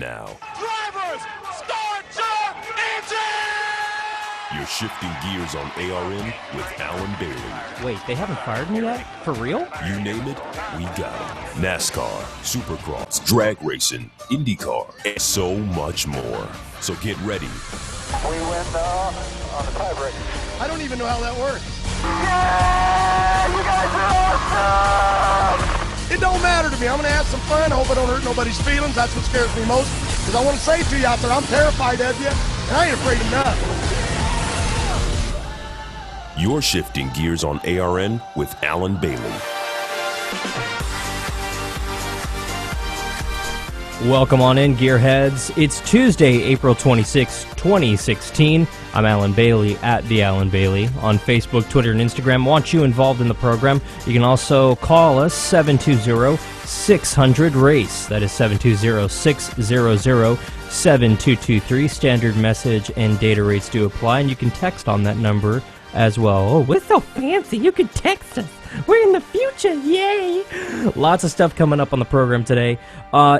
now. Drivers, start your engine! You're shifting gears on ARN with Alan Bailey. Wait, they haven't fired me yet? For real? You name it, we got it. NASCAR, Supercross, drag racing, Indycar, and so much more. So get ready. We win on the tiebreaker. I don't even know how that works. Yeah! You guys are awesome! It don't matter to me. I'm going to have some fun. I hope I don't hurt nobody's feelings. That's what scares me most. Because I want to say to you out there, I'm terrified of you, and I ain't afraid of nothing. You're shifting gears on ARN with Alan Bailey. Welcome on in, Gearheads. It's Tuesday, April 26, 2016. I'm Alan Bailey at The Alan Bailey on Facebook, Twitter, and Instagram. Want you involved in the program. You can also call us 720-600-RACE. That is 720-600-7223. Standard message and data rates do apply, and you can text on that number as well. Oh, we're so fancy. You can text us. We're in the future. Yay! Lots of stuff coming up on the program today.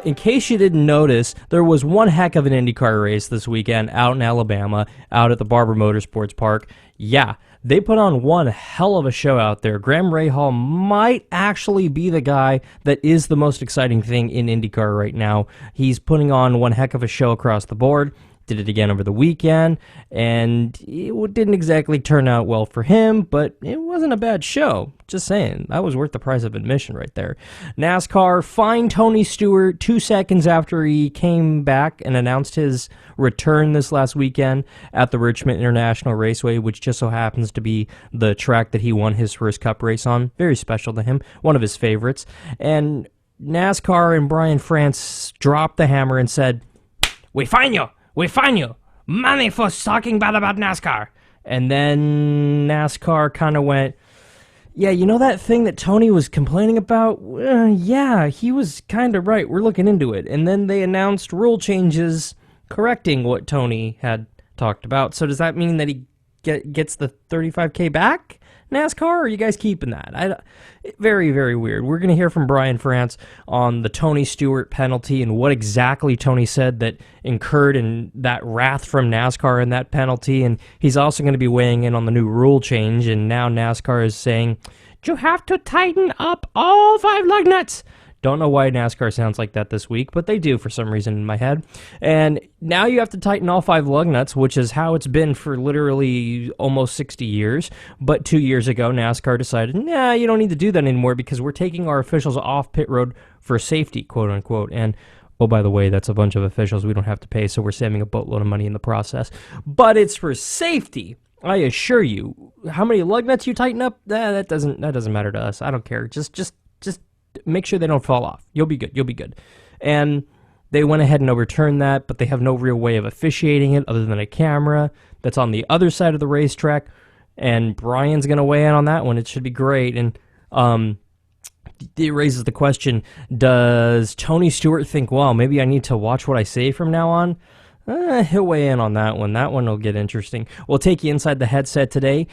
In case you didn't notice, there was one heck of an IndyCar race this weekend out in Alabama, out at the Barber Motorsports Park. Yeah, they put on one hell of a show out there. Graham Rahal might actually be the guy that is the most exciting thing in IndyCar right now. He's putting on one heck of a show across the board. Did it again over the weekend, and it didn't exactly turn out well for him, but it wasn't a bad show. Just saying, that was worth the price of admission right there. NASCAR fined Tony Stewart 2 seconds after he came back and announced his return this last weekend at the Richmond International Raceway, which just so happens to be the track that he won his first Cup race on. Very special to him, one of his favorites. And NASCAR and Brian France dropped the hammer and said, "We fine you! We fine you! Money for talking bad about NASCAR!" And then NASCAR kind of went, "Yeah, you know that thing that Tony was complaining about? Yeah, he was kind of right. We're looking into it." And then they announced rule changes correcting what Tony had talked about. So does that mean that he gets the $35K back, NASCAR, or are you guys keeping that? Very, very weird. We're going to hear from Brian France on the Tony Stewart penalty and what exactly Tony said that incurred in that wrath from NASCAR and that penalty. And he's also going to be weighing in on the new rule change. And now NASCAR is saying, "You have to tighten up all 5 lug nuts." Don't know why NASCAR sounds like that this week, but they do for some reason in my head. And now you have to tighten all 5 lug nuts, which is how it's been for literally almost 60 years. But 2 years ago, NASCAR decided, nah, you don't need to do that anymore because we're taking our officials off pit road for safety, quote unquote. And, oh, by the way, that's a bunch of officials we don't have to pay, so we're saving a boatload of money in the process. But it's for safety. I assure you. How many lug nuts you tighten up? That doesn't matter to us. I don't care. Just make sure they don't fall off. You'll be good. You'll be good. And they went ahead and overturned that, but they have no real way of officiating it other than a camera that's on the other side of the racetrack. And Brian's going to weigh in on that one. It should be great. And it raises the question, does Tony Stewart think, well, maybe I need to watch what I say from now on? He'll weigh in on that one. That one will get interesting. We'll take you inside the headset today.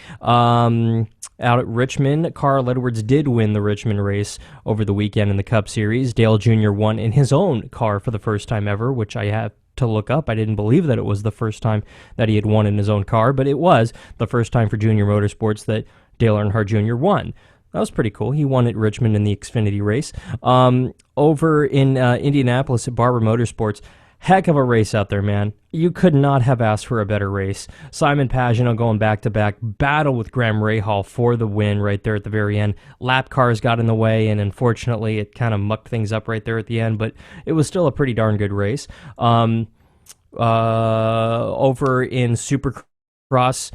Out at Richmond, Carl Edwards did win the Richmond race over the weekend in the Cup Series. Dale Jr. won in his own car for the first time ever, which I had to look up. I didn't believe that it was the first time that he had won in his own car, but it was the first time for Junior Motorsports that Dale Earnhardt Jr. won. That was pretty cool. He won at Richmond in the Xfinity race. Over in Indianapolis at Barber Motorsports, heck of a race out there, man. You could not have asked for a better race. Simon Pagenaud going back-to-back, battle with Graham Rahal for the win right there at the very end. Lap cars got in the way, and unfortunately, it kind of mucked things up right there at the end, but it was still a pretty darn good race. Over in Supercross,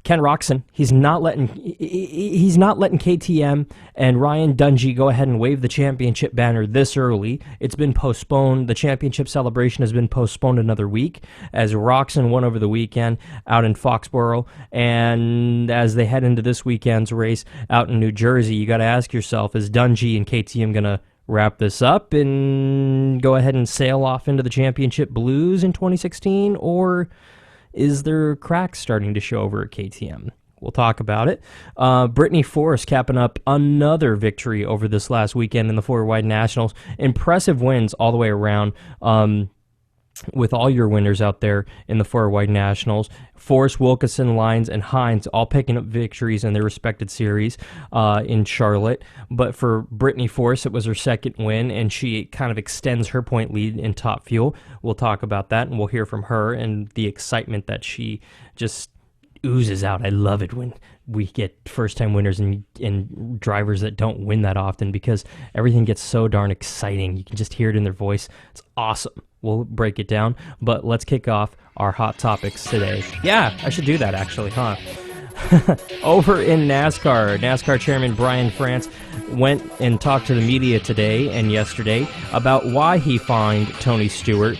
Ken Roczen, he's not letting KTM and Ryan Dungey go ahead and wave the championship banner this early. It's been postponed. The championship celebration has been postponed another week as Roczen won over the weekend out in Foxborough. And as they head into this weekend's race out in New Jersey, you got to ask yourself, is Dungey and KTM going to wrap this up and go ahead and sail off into the championship blues in 2016, or is there cracks starting to show over at KTM? We'll talk about it. Brittany Force capping up another victory over this last weekend in the 4-wide nationals. Impressive wins all the way around. with all your winners out there in the 4-wide nationals. Force, Wilkinson, Lyons, and Hines all picking up victories in their respected series in Charlotte. But for Brittany Force, it was her second win, and she kind of extends her point lead in Top Fuel. We'll talk about that, and we'll hear from her and the excitement that she just oozes out. I love it when we get first-time winners and drivers that don't win that often, because everything gets so darn exciting. You can just hear it in their voice. It's awesome. We'll break it down, but let's kick off our hot topics today. Yeah, I should do that actually, huh? Over in NASCAR chairman Brian France went and talked to the media today and yesterday about why he fined Tony Stewart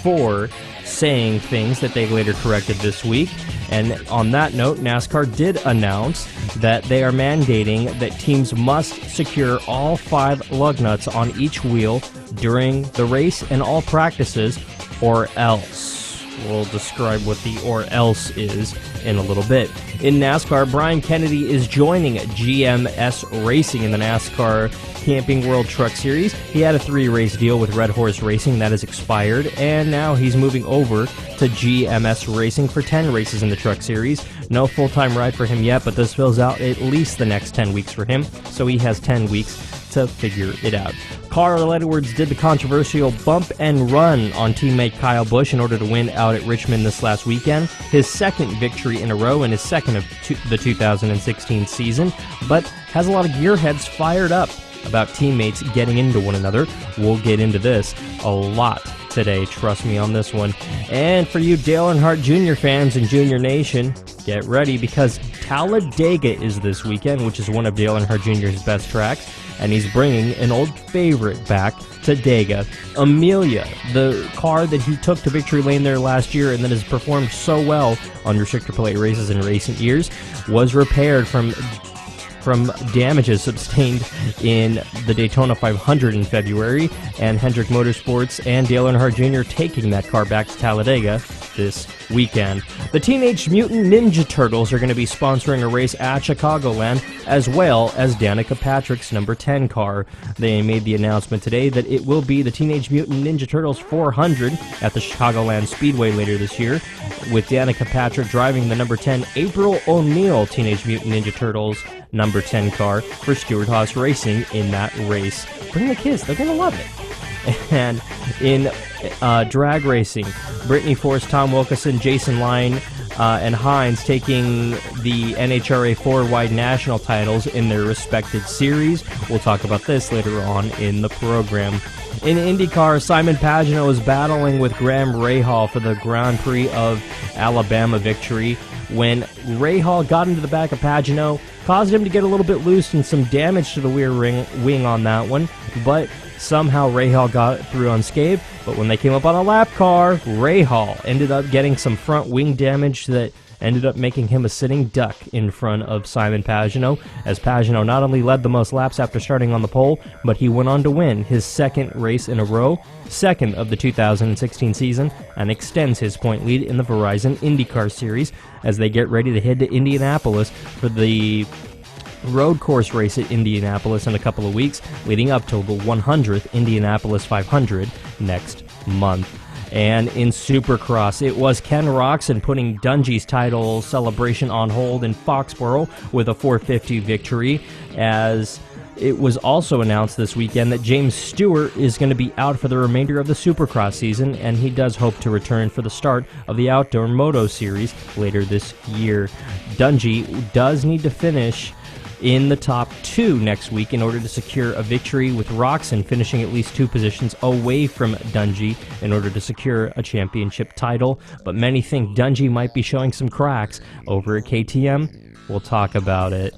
for saying things that they later corrected this week. And on that note, NASCAR did announce that they are mandating that teams must secure all 5 lug nuts on each wheel during the race and all practices, or else. We'll describe what the or else is in a little bit. In NASCAR, Brian Kennedy is joining GMS Racing in the NASCAR Camping World Truck Series. He had a 3-race deal with Red Horse Racing that has expired, and now he's moving over to GMS Racing for 10 races in the Truck Series. No full-time ride for him yet, but this fills out at least the next 10 weeks for him, so he has 10 weeks to figure it out. Carl Edwards did the controversial bump and run on teammate Kyle Busch in order to win out at Richmond this last weekend. His second victory in a row and his second of the 2016 season, but has a lot of gearheads fired up about teammates getting into one another. We'll get into this a lot today, trust me on this one. And for you Dale Earnhardt Jr. fans in Junior Nation, get ready, because Talladega is this weekend, which is one of Dale Earnhardt Jr.'s best tracks, and he's bringing an old favorite back to Dega. Amelia, the car that he took to victory lane there last year and that has performed so well on restrictor plate races in recent years, was repaired from damages sustained in the Daytona 500 in February, and Hendrick Motorsports and Dale Earnhardt Jr. taking that car back to Talladega this weekend. The Teenage Mutant Ninja Turtles are going to be sponsoring a race at Chicagoland, as well as Danica Patrick's number 10 car. They made the announcement today that it will be the Teenage Mutant Ninja Turtles 400 at the Chicagoland Speedway later this year, with Danica Patrick driving the number 10 April O'Neil Teenage Mutant Ninja Turtles number 10 car for Stewart Haas Racing in that race. Bring the kids, they're going to love it. And in drag racing, Brittany Force, Tom Wilkinson, Jason Lyon, and Hines taking the NHRA 4-wide national titles in their respected series. We'll talk about this later on in the program. In IndyCar, Simon Pagenaud is battling with Graham Rahal for the Grand Prix of Alabama victory. When Rahal got into the back of Pagenaud, caused him to get a little bit loose and some damage to the rear wing on that one, but somehow Rahal got through unscathed. But when they came up on a lap car, Rahal ended up getting some front wing damage that ended up making him a sitting duck in front of Simon Pagenaud, as Pagenaud not only led the most laps after starting on the pole, but he went on to win his second race in a row, second of the 2016 season, and extends his point lead in the Verizon IndyCar Series as they get ready to head to Indianapolis for the road course race at Indianapolis in a couple of weeks, leading up to the 100th Indianapolis 500 next month. And in Supercross, it was Ken Roczen putting Dungey's title celebration on hold in Foxborough with a 450 victory, as it was also announced this weekend that James Stewart is going to be out for the remainder of the Supercross season, and he does hope to return for the start of the Outdoor Moto Series later this year. Dungey does need to finish in the top 2 next week in order to secure a victory, with Roczen finishing at least 2 positions away from Dungey in order to secure a championship title. But many think Dungey might be showing some cracks over at KTM. We'll talk about it.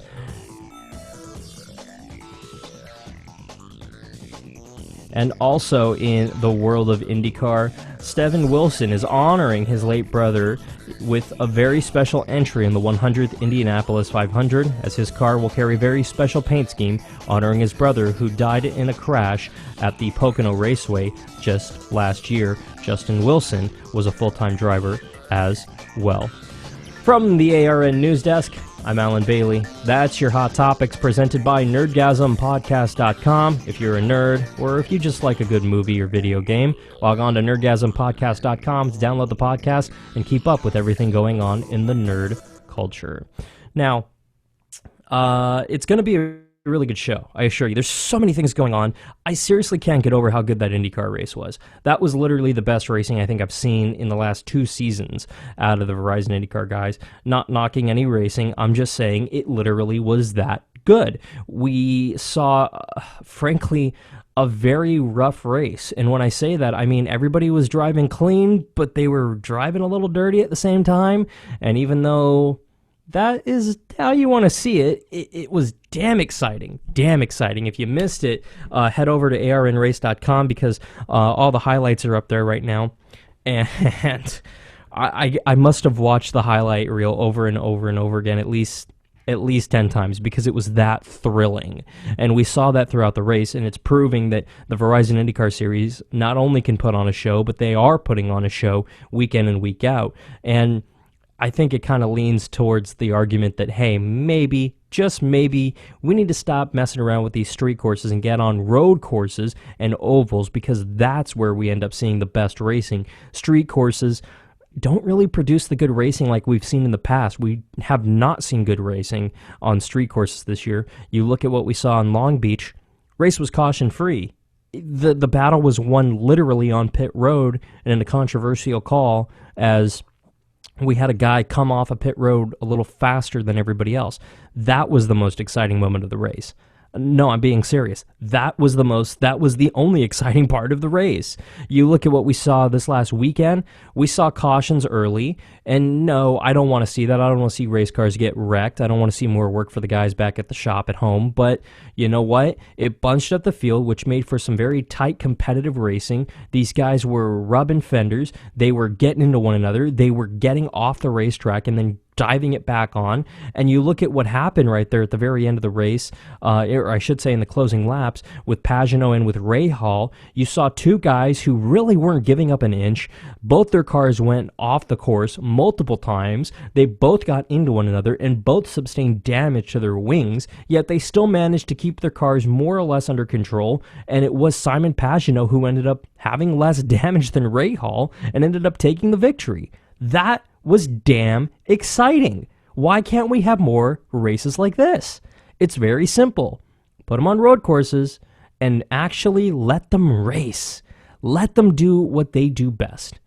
And also in the world of IndyCar, Steven Wilson is honoring his late brother with a very special entry in the 100th Indianapolis 500, as his car will carry a very special paint scheme honoring his brother who died in a crash at the Pocono Raceway just last year. Justin Wilson was a full-time driver as well. From the ARN News Desk, I'm Alan Bailey. That's your Hot Topics presented by NerdgasmPodcast.com. If you're a nerd, or if you just like a good movie or video game, log on to NerdgasmPodcast.com to download the podcast and keep up with everything going on in the nerd culture. Now, it's going to be a really good show, I assure you. There's so many things going on. I seriously can't get over how good that IndyCar race was. That was literally the best racing I think I've seen in the last 2 seasons out of the Verizon IndyCar guys. Not knocking any racing, I'm just saying it literally was that good. We saw, frankly, a very rough race. And when I say that, I mean everybody was driving clean, but they were driving a little dirty at the same time. And even though that is how you want to see it, it was damn exciting. Damn exciting. If you missed it, head over to arnrace.com because all the highlights are up there right now. And I must have watched the highlight reel over and over and over again at least 10 times because it was that thrilling. And we saw that throughout the race, and it's proving that the Verizon IndyCar Series not only can put on a show, but they are putting on a show week in and week out. And I think it kind of leans towards the argument that, hey, maybe, just maybe, we need to stop messing around with these street courses and get on road courses and ovals because that's where we end up seeing the best racing. Street courses don't really produce the good racing like we've seen in the past. We have not seen good racing on street courses this year. You look at what we saw in Long Beach, race was caution-free. The battle was won literally on pit road and in a controversial call as we had a guy come off a pit road a little faster than everybody else. That was the most exciting moment of the race. No, I'm being serious. That was the only exciting part of the race. You look at what we saw this last weekend, we saw cautions early, and no, I don't want to see that. I don't want to see race cars get wrecked. I don't want to see more work for the guys back at the shop at home, but you know what? It bunched up the field, which made for some very tight competitive racing. These guys were rubbing fenders. They were getting into one another. They were getting off the racetrack and then diving it back on, and you look at what happened right there at the very end of the race, or I should say in the closing laps, with Pagenaud and with Ray Hall, you saw 2 guys who really weren't giving up an inch. Both their cars went off the course multiple times. They both got into one another, and both sustained damage to their wings, yet they still managed to keep their cars more or less under control, and it was Simon Pagenaud who ended up having less damage than Ray Hall and ended up taking the victory. That was damn exciting. Why can't we have more races like this? It's very simple. Put them on road courses and actually let them race. Let them do what they do best.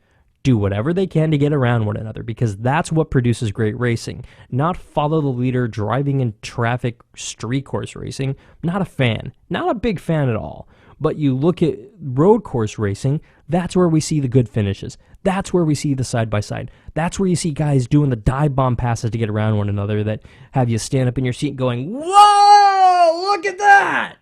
Do whatever they can to get around one another because that's what produces great racing. Not follow the leader driving in traffic street course racing. Not a fan. Not a big fan at all. But you look at road course racing, that's where we see the good finishes. That's where we see the side-by-side. That's where you see guys doing the dive bomb passes to get around one another that have you stand up in your seat going, whoa, look at that!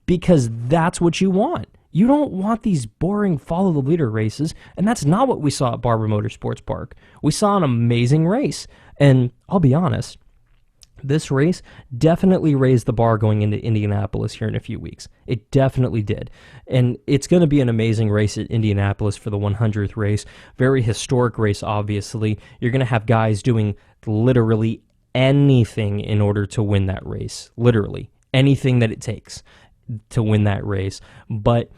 Because that's what you want. You don't want these boring follow-the-leader races, and that's not what we saw at Barber Motorsports Park. We saw an amazing race, and I'll be honest, this race definitely raised the bar going into Indianapolis here in a few weeks. It definitely did. And it's going to be an amazing race at Indianapolis for the 100th race. Very historic race, obviously. You're going to have guys doing literally anything in order to win that race. Literally. Anything that it takes to win that race. But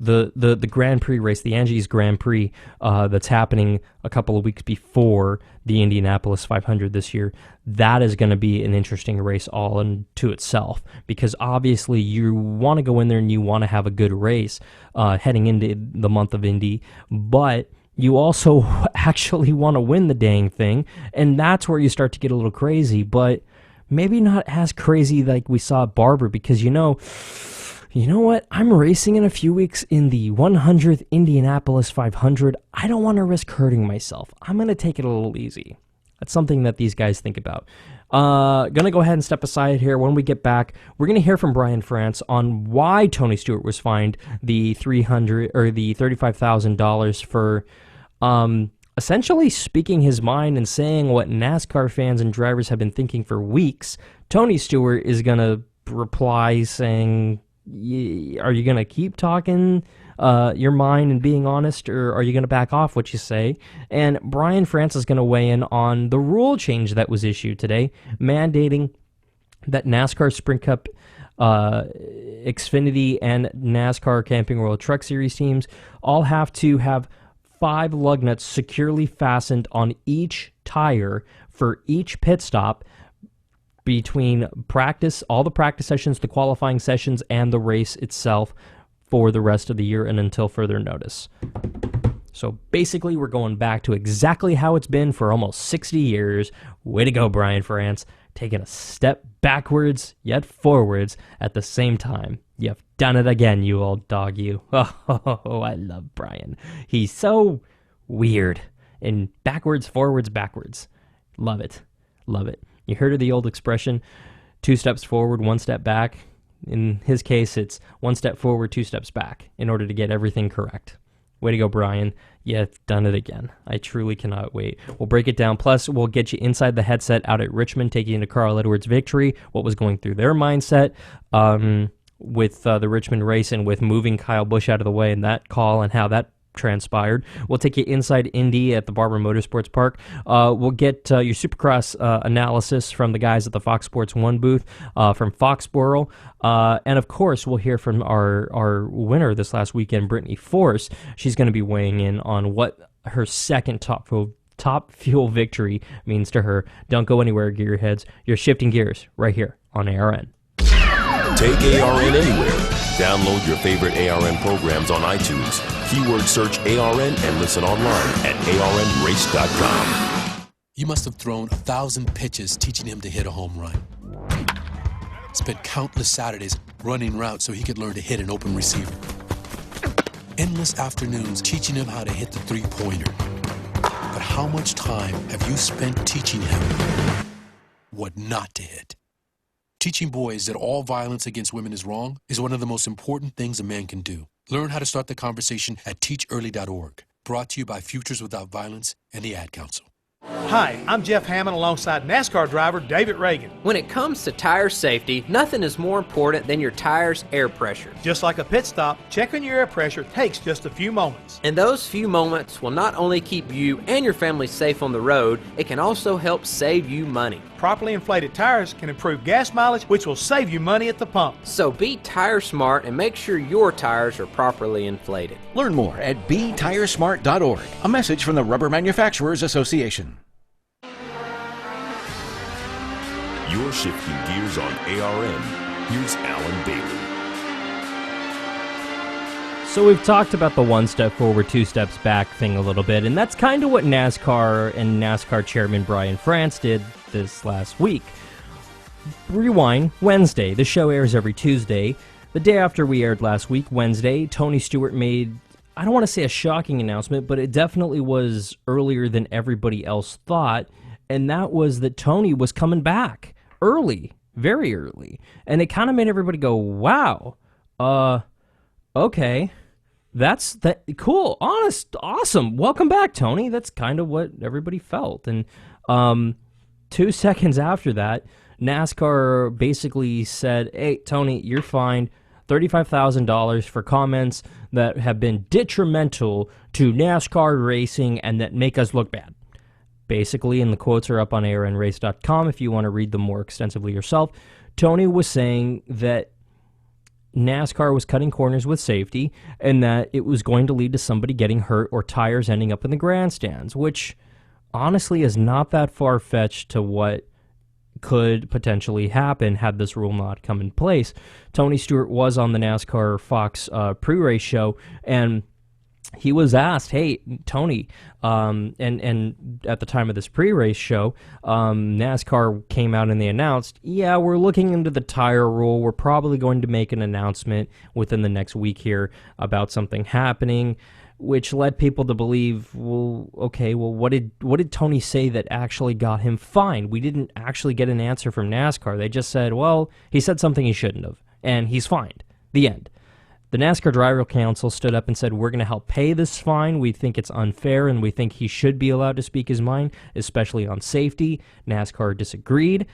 the Grand Prix race, the Angie's Grand Prix, that's happening a couple of weeks before the Indianapolis 500 this year, that is going to be an interesting race all unto itself because obviously you want to go in there and you want to have a good race heading into the month of Indy, but you also actually want to win the dang thing, and that's where you start to get a little crazy, but maybe not as crazy like we saw at Barber because you know what? I'm racing in a few weeks in the 100th Indianapolis 500. I don't want to risk hurting myself. I'm going to take it a little easy. That's something that these guys think about. Going to go ahead and step aside here. When we get back, we're going to hear from Brian France on why Tony Stewart was fined the $35,000 for essentially speaking his mind and saying what NASCAR fans and drivers have been thinking for weeks. Tony Stewart is going to reply saying are you going to keep talking your mind and being honest, or are you going to back off what you say? And Brian France is going to weigh in on the rule change that was issued today, mandating that NASCAR Sprint Cup, Xfinity, and NASCAR Camping World Truck Series teams all have to have 5 lug nuts securely fastened on each tire for each pit stop between practice, all the practice sessions, the qualifying sessions, and the race itself for the rest of the year and until further notice. So basically, we're going back to exactly how it's been for almost 60 years. Way to go, Brian France. Taking a step backwards, yet forwards at the same time. You've done it again, you old dog, you. Oh, I love Brian. He's so weird. And backwards, forwards, backwards. Love it. Love it. You heard of the old expression, 2 steps forward, 1 step back? In his case, it's 1 step forward, 2 steps back in order to get everything correct. Way to go, Brian. You've done it again. I truly cannot wait. We'll break it down. Plus, we'll get you inside the headset out at Richmond, taking you to Carl Edwards' victory, what was going through their mindset with the Richmond race and with moving Kyle Busch out of the way and that call and how that transpired. We'll take you inside Indy at the Barber Motorsports Park. We'll get your Supercross analysis from the guys at the Fox Sports 1 booth from Foxborough. And of course, we'll hear from our winner this last weekend, Brittany Force. She's going to be weighing in on what her second top fuel victory means to her. Don't go anywhere, gearheads. You're shifting gears right here on ARN. Take ARN anywhere. Download your favorite ARN programs on iTunes. Keyword search ARN and listen online at arnrace.com. You must have thrown 1,000 pitches teaching him to hit a home run. Spent countless Saturdays running routes so he could learn to hit an open receiver. Endless afternoons teaching him how to hit the three-pointer. But how much time have you spent teaching him what not to hit? Teaching boys that all violence against women is wrong is one of the most important things a man can do. Learn how to start the conversation at teachearly.org. Brought to you by Futures Without Violence and the Ad Council. Hi, I'm Jeff Hammond alongside NASCAR driver David Reagan. When it comes to tire safety, nothing is more important than your tire's air pressure. Just like a pit stop, checking your air pressure takes just a few moments. And those few moments will not only keep you and your family safe on the road, it can also help save you money. Properly inflated tires can improve gas mileage, which will save you money at the pump. So be tire smart and make sure your tires are properly inflated. Learn more at betiresmart.org. A message from the Rubber Manufacturers Association. You're shifting gears on ARN. Here's Alan Bailey. So we've talked about the 1 step forward, 2 steps back thing a little bit, and that's kind of what NASCAR and NASCAR chairman Brian France did this last week. Rewind, Wednesday. The show airs every Tuesday. The day after we aired last week, Wednesday, Tony Stewart made, I don't want to say a shocking announcement, but it definitely was earlier than everybody else thought, and that was that Tony was coming back. Early, very early. And it kind of made everybody go, wow, okay, that's cool, honest, awesome, welcome back, Tony. That's kind of what everybody felt. And 2 seconds after that, NASCAR basically said, hey, Tony, you're fined $35,000 for comments that have been detrimental to NASCAR racing and that make us look bad. Basically, and the quotes are up on arnrace.com if you want to read them more extensively yourself, Tony was saying that NASCAR was cutting corners with safety and that it was going to lead to somebody getting hurt or tires ending up in the grandstands, which honestly is not that far-fetched to what could potentially happen had this rule not come in place. Tony Stewart was on the NASCAR Fox pre-race show, and he was asked, hey, Tony, and at the time of this pre-race show, NASCAR came out and they announced, yeah, we're looking into the tire rule. We're probably going to make an announcement within the next week here about something happening, which led people to believe, well, okay, well, what did Tony say that actually got him fined? We didn't actually get an answer from NASCAR. They just said, well, he said something he shouldn't have, and he's fined. The end. The NASCAR Driver Council stood up and said, we're going to help pay this fine. We think it's unfair, and we think he should be allowed to speak his mind, especially on safety. NASCAR disagreed.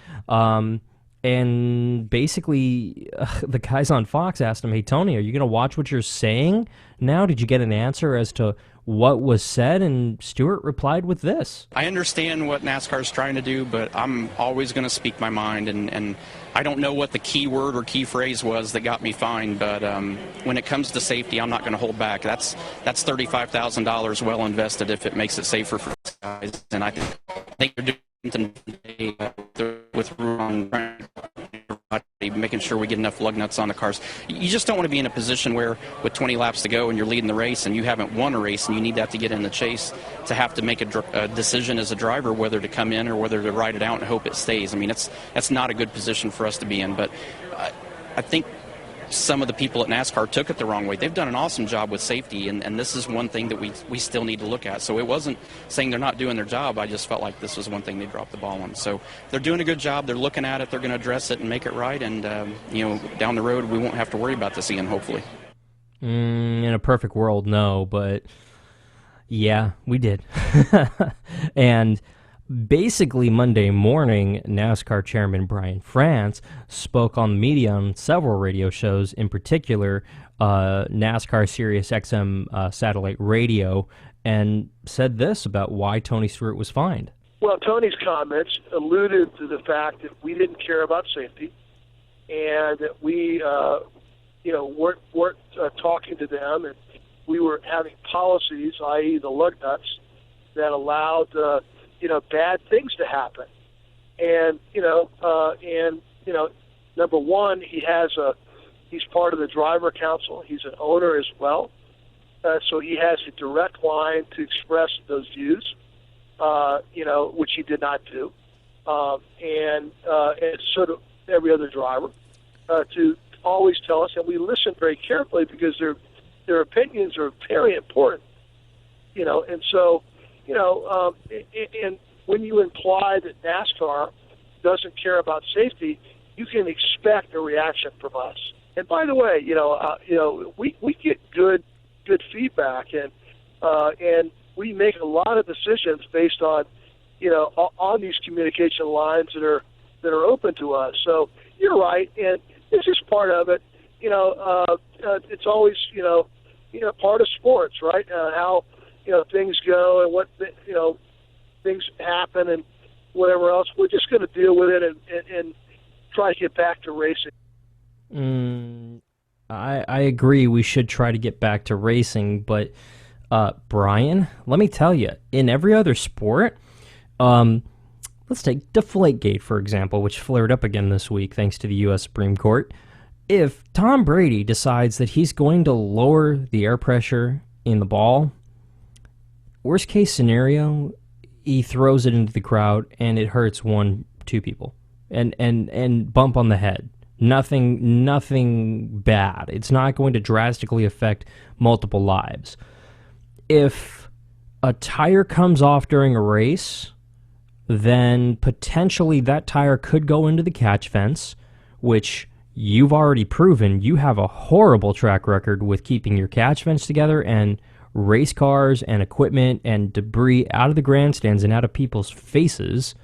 And basically, the guys on Fox asked him, hey, Tony, are you going to watch what you're saying now? Did you get an answer as to what was said? And Stewart replied with this. I understand what NASCAR is trying to do, but I'm always going to speak my mind. And I don't know what the key word or key phrase was that got me fined, but when it comes to safety, I'm not going to hold back. That's $35,000 well invested if it makes it safer for guys. And I think they're doing something with making sure we get enough lug nuts on the cars. You just don't want to be in a position where with 20 laps to go and you're leading the race and you haven't won a race and you need that to get in the chase to have to make a decision as a driver whether to come in or whether to ride it out and hope it stays. I mean, that's not a good position for us to be in, but I think some of the people at NASCAR took it the wrong way. They've done an awesome job with safety, and this is one thing that we still need to look at. So it wasn't saying they're not doing their job. I just felt like this was one thing they dropped the ball on. So they're doing a good job. They're looking at it. They're going to address it and make it right. And, down the road, we won't have to worry about this again, hopefully. In a perfect world, no. But, yeah, we did. And basically, Monday morning, NASCAR chairman Brian France spoke on the media on several radio shows, in particular NASCAR Sirius XM satellite radio, and said this about why Tony Stewart was fined. Well, Tony's comments alluded to the fact that we didn't care about safety and that we weren't talking to them, and we were having policies, i.e. the lug nuts, that allowed bad things to happen. And, number one, he's part of the driver council. He's an owner as well. So he has a direct line to express those views, which he did not do. And sort of every other driver, to always tell us, and we listen very carefully because their opinions are very important, and so, and when you imply that NASCAR doesn't care about safety, you can expect a reaction from us. And by the way, we get good feedback, and we make a lot of decisions based on, on these communication lines that are open to us. So you're right, and this is part of it. It's always part of sports, right? How things go and what things happen and whatever else. We're just going to deal with it and try to get back to racing. I agree. We should try to get back to racing, but Brian, let me tell you, in every other sport, let's take Deflategate, for example, which flared up again this week thanks to the U.S. Supreme Court. If Tom Brady decides that he's going to lower the air pressure in the ball, worst case scenario, he throws it into the crowd and it hurts 1-2 people and bump on the head. Nothing bad. It's not going to drastically affect multiple lives. If a tire comes off during a race, then potentially that tire could go into the catch fence, which you've already proven you have a horrible track record with keeping your catch fence together and race cars and equipment and debris out of the grandstands and out of people's faces.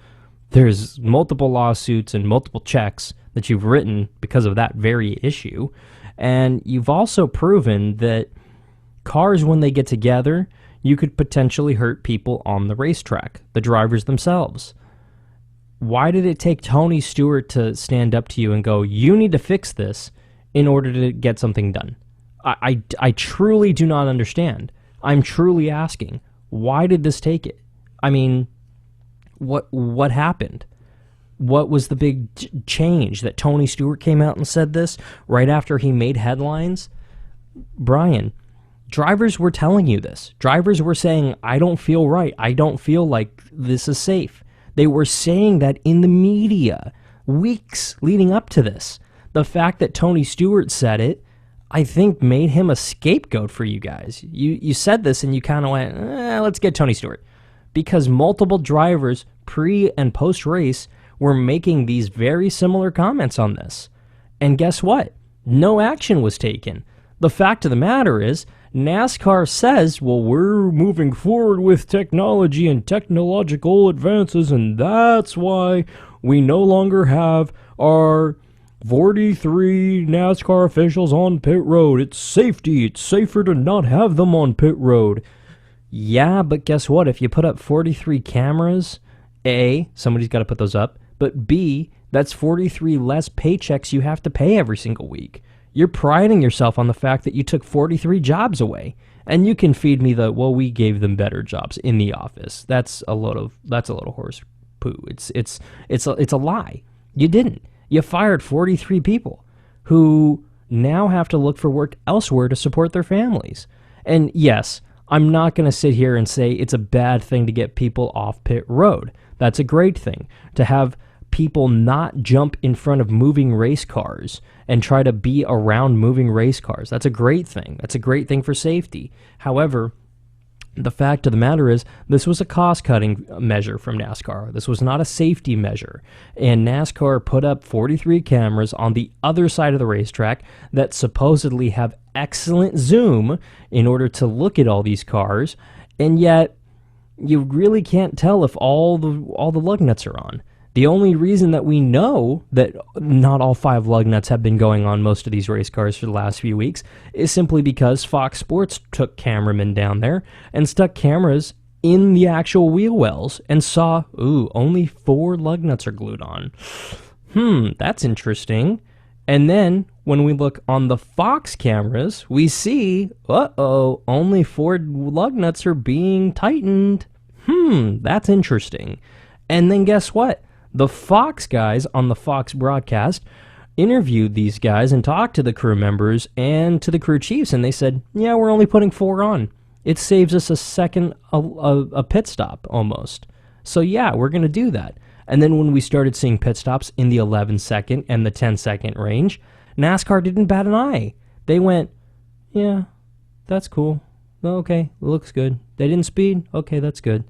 There's multiple lawsuits and multiple checks that you've written because of that very issue. And you've also proven that cars, when they get together, you could potentially hurt people on the racetrack, the drivers themselves. Why did it take Tony Stewart to stand up to you and go, you need to fix this in order to get something done? I truly do not understand. I'm truly asking, why did this take it? I mean, what happened? What was the big change that Tony Stewart came out and said this right after he made headlines? Brian, drivers were telling you this. Drivers were saying, I don't feel right. I don't feel like this is safe. They were saying that in the media weeks leading up to this. The fact that Tony Stewart said it, I think, made him a scapegoat for you guys. You said this and you kind of went, let's get Tony Stewart. Because multiple drivers pre and post race were making these very similar comments on this. And guess what? No action was taken. The fact of the matter is, NASCAR says, well, we're moving forward with technology and technological advances, and that's why we no longer have our 43 NASCAR officials on pit road. It's safety. It's safer to not have them on pit road. Yeah, but guess what? If you put up 43 cameras, A, somebody's got to put those up, but B, that's 43 less paychecks you have to pay every single week. You're priding yourself on the fact that you took 43 jobs away. And you can feed me well, we gave them better jobs in the office. That's a little horse poo. It's a lie. You didn't. You fired 43 people who now have to look for work elsewhere to support their families. And yes, I'm not going to sit here and say it's a bad thing to get people off pit road. That's a great thing. To have people not jump in front of moving race cars and try to be around moving race cars. That's a great thing. That's a great thing for safety. However, the fact of the matter is, this was a cost-cutting measure from NASCAR. This was not a safety measure. And NASCAR put up 43 cameras on the other side of the racetrack that supposedly have excellent zoom in order to look at all these cars, and yet you really can't tell if all the lug nuts are on. The only reason that we know that not all 5 lug nuts have been going on most of these race cars for the last few weeks is simply because Fox Sports took cameramen down there and stuck cameras in the actual wheel wells and saw, only 4 lug nuts are glued on. That's interesting. And then when we look on the Fox cameras, we see, only 4 lug nuts are being tightened. That's interesting. And then guess what? The Fox guys on the Fox broadcast interviewed these guys and talked to the crew members and to the crew chiefs, and they said, yeah, we're only putting 4 on. It saves us a second, a pit stop almost. So yeah, we're going to do that. And then when we started seeing pit stops in the 11-second and the 10-second range, NASCAR didn't bat an eye. They went, yeah, that's cool. Okay, looks good. They didn't speed? Okay, that's good.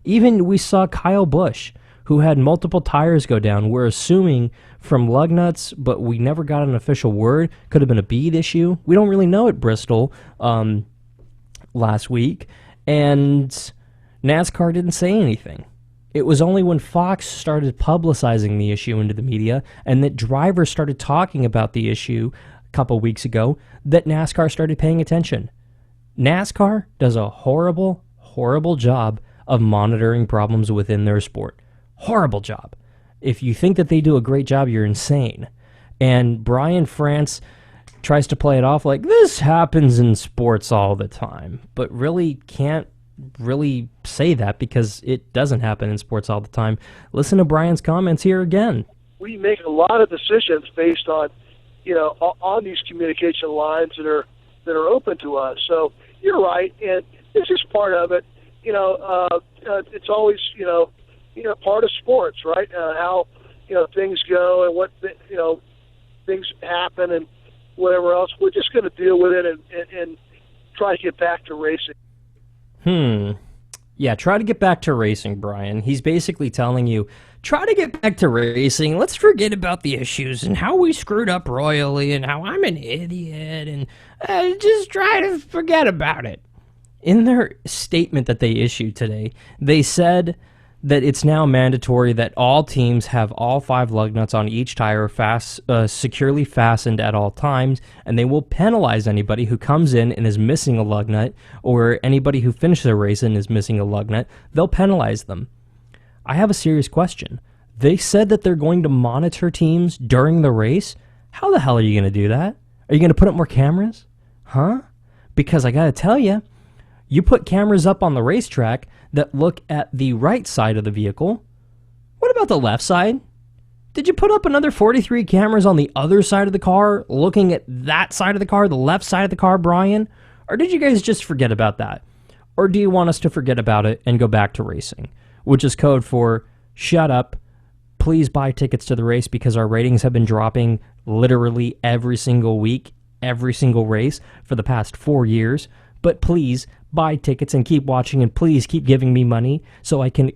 Even we saw Kyle Busch, who had multiple tires go down. We're assuming from lug nuts, but we never got an official word. Could have been a bead issue. We don't really know at Bristol last week. And NASCAR didn't say anything. It was only when Fox started publicizing the issue into the media and that drivers started talking about the issue a couple weeks ago that NASCAR started paying attention. NASCAR does a horrible, horrible job of monitoring problems within their sport. Horrible job. If you think that they do a great job, you're insane. And Brian France tries to play it off like this happens in sports all the time, but really can't really say that because it doesn't happen in sports all the time. Listen to Brian's comments here again. We make a lot of decisions based on, on these communication lines that are open to us. So you're right, and this is part of it. It's always, part of sports, right? How, things go and what, things happen and whatever else. We're just going to deal with it and try to get back to racing. Yeah, try to get back to racing, Brian. He's basically telling you, try to get back to racing. Let's forget about the issues and how we screwed up royally and how I'm an idiot and just try to forget about it. In their statement that they issued today, they said that it's now mandatory that all teams have all 5 lug nuts on each tire securely fastened at all times, and they will penalize anybody who comes in and is missing a lug nut, or anybody who finishes a race and is missing a lug nut. They'll penalize them. I have a serious question. They said that they're going to monitor teams during the race. How the hell are you going to do that? Are you going to put up more cameras? Huh? Because I got to tell you, you put cameras up on the racetrack that look at the right side of the vehicle. What about the left side? Did you put up another 43 cameras on the other side of the car, looking at that side of the car, the left side of the car, Brian? Or did you guys just forget about that? Or do you want us to forget about it and go back to racing? Which is code for, shut up, please buy tickets to the race because our ratings have been dropping literally every single week, every single race for the past 4 years. But please buy tickets and keep watching, and please keep giving me money so I can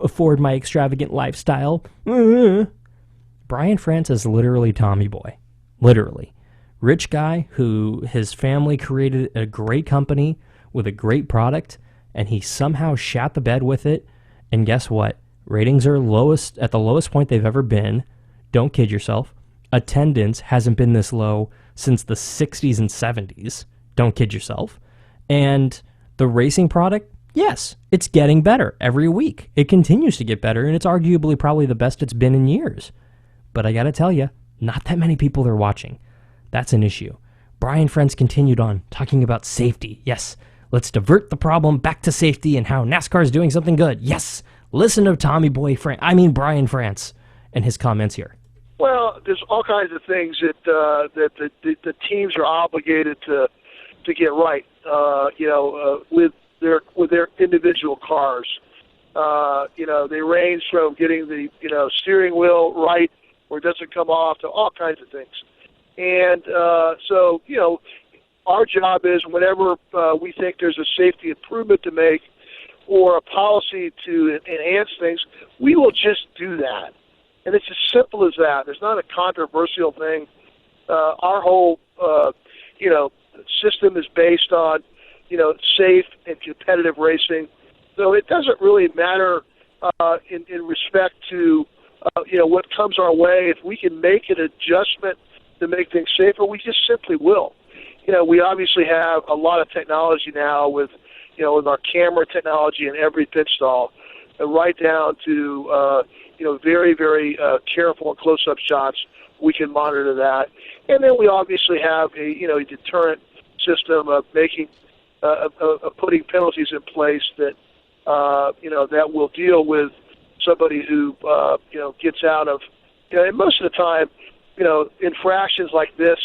afford my extravagant lifestyle. Brian France is literally Tommy Boy. Literally. Rich guy who his family created a great company with a great product, and he somehow shat the bed with it. And guess what? Ratings are at the lowest point they've ever been. Don't kid yourself. Attendance hasn't been this low since the 60s and 70s. Don't kid yourself. And the racing product, yes, it's getting better every week. It continues to get better, and it's arguably probably the best it's been in years. But I got to tell you, not that many people are watching. That's an issue. Brian France continued on, talking about safety. Yes, let's divert the problem back to safety and how NASCAR is doing something good. Yes, listen to Brian France and his comments here. Well, there's all kinds of things that the teams are obligated to get right. With their individual cars. They range from getting the steering wheel right where it doesn't come off to all kinds of things. And so our job is whenever we think there's a safety improvement to make or a policy to enhance things, we will just do that. And it's as simple as that. There's not a controversial thing. Our whole, system is based on, safe and competitive racing. So it doesn't really matter in respect to, what comes our way. If we can make an adjustment to make things safer, we just simply will. We obviously have a lot of technology now with our camera technology in every pit stall, right down to, very, very careful and close-up shots. We can monitor that. And then we obviously have a deterrent system of making, of putting penalties in place that, that will deal with somebody who, gets out of, and most of the time, infractions like this